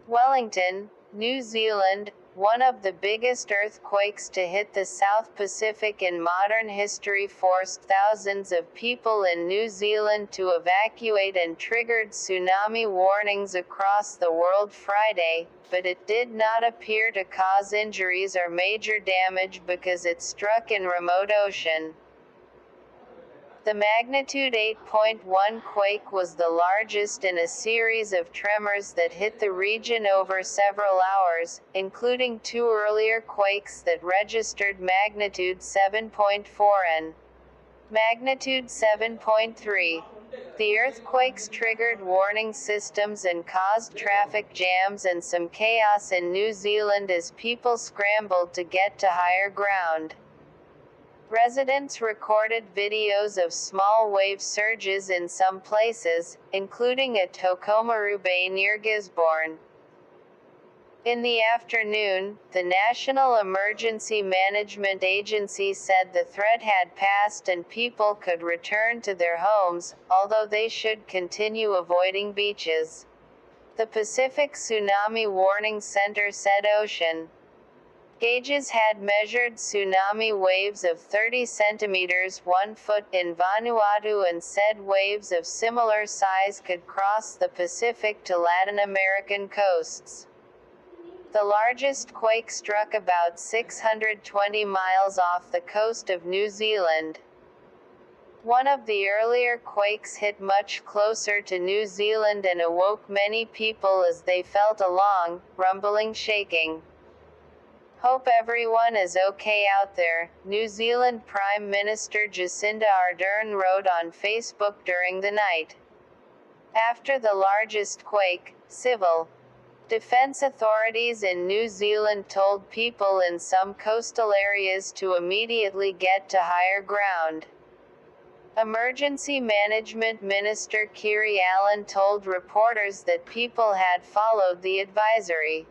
Wellington, New Zealand, one of the biggest earthquakes to hit the South Pacific in modern history, forced thousands of people in New Zealand to evacuate and triggered tsunami warnings across the world Friday, but it did not appear to cause injuries or major damage because it struck in remote ocean. The magnitude 8.1 quake was the largest in a series of tremors that hit the region over several hours, including two earlier quakes that registered magnitude 7.4 and magnitude 7.3. The earthquakes triggered warning systems and caused traffic jams and some chaos in New Zealand as people scrambled to get to higher ground. Residents recorded videos of small wave surges in some places, including at Tokomaru Bay near Gisborne. In the afternoon, the National Emergency Management Agency said the threat had passed and people could return to their homes, although they should continue avoiding beaches. The Pacific Tsunami Warning Center said ocean gauges had measured tsunami waves of 30 centimeters 1 foot in Vanuatu and said waves of similar size could cross the Pacific to Latin American coasts. The largest quake struck about 620 miles off the coast of New Zealand. One of the earlier quakes hit much closer to New Zealand and awoke many people as they felt a long, rumbling shaking. "Hope everyone is okay out there," New Zealand Prime Minister Jacinda Ardern wrote on Facebook during the night. After the largest quake, civil defense authorities in New Zealand told people in some coastal areas to immediately get to higher ground. Emergency Management Minister Kiri Allen told reporters that people had followed the advisory.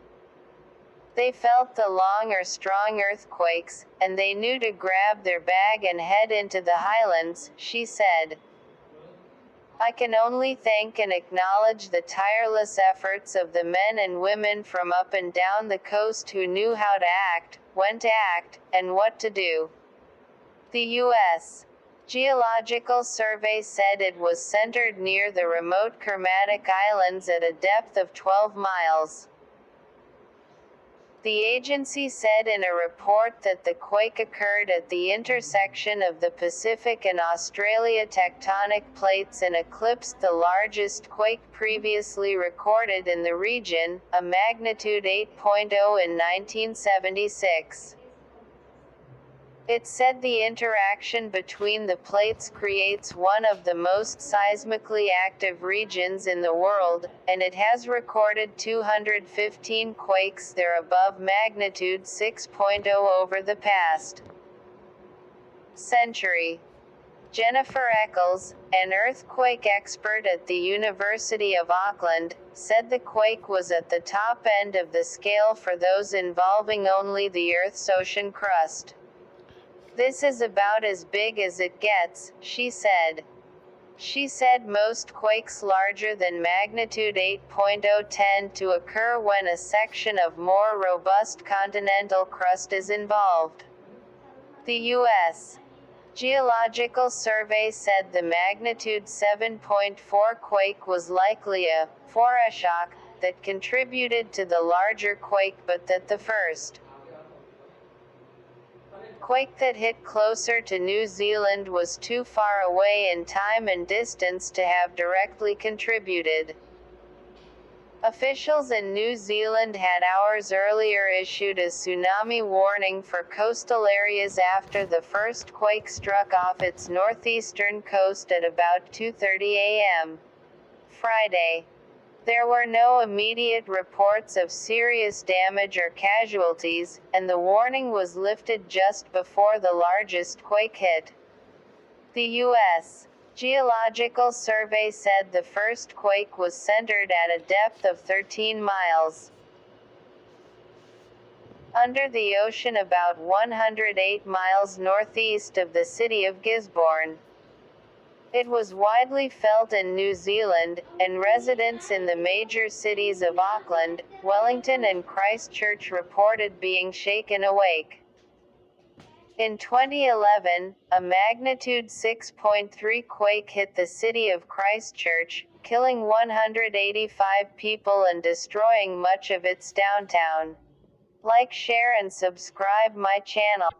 They felt the long or strong earthquakes, and they knew to grab their bag and head into the highlands, she said. "I can only thank and acknowledge the tireless efforts of the men and women from up and down the coast who knew how to act, when to act, and what to do." The U.S. Geological Survey said it was centered near the remote Kermadec Islands at a depth of 12 miles. The agency said in a report that the quake occurred at the intersection of the Pacific and Australia tectonic plates and eclipsed the largest quake previously recorded in the region, a magnitude 8.0 in 1976. It said the interaction between the plates creates one of the most seismically active regions in the world, and it has recorded 215 quakes there above magnitude 6.0 over the past century. Jennifer Eccles, an earthquake expert at the University of Auckland, said the quake was at the top end of the scale for those involving only the Earth's ocean crust. "This is about as big as it gets," she said. She said most quakes larger than magnitude 8.0 tend to occur when a section of more robust continental crust is involved. The U.S. Geological Survey said the magnitude 7.4 quake was likely a foreshock that contributed to the larger quake, but that the first quake that hit closer to New Zealand was too far away in time and distance to have directly contributed. Officials in New Zealand had hours earlier issued a tsunami warning for coastal areas after the first quake struck off its northeastern coast at about 2:30 a.m. Friday. There were no immediate reports of serious damage or casualties, and the warning was lifted just before the largest quake hit. The U.S. Geological Survey said the first quake was centered at a depth of 13 miles under the ocean about 108 miles northeast of the city of Gisborne. It was widely felt in New Zealand, and residents in the major cities of Auckland, Wellington and Christchurch reported being shaken awake. In 2011, a magnitude 6.3 quake hit the city of Christchurch, killing 185 people and destroying much of its downtown. Like, share and subscribe my channel.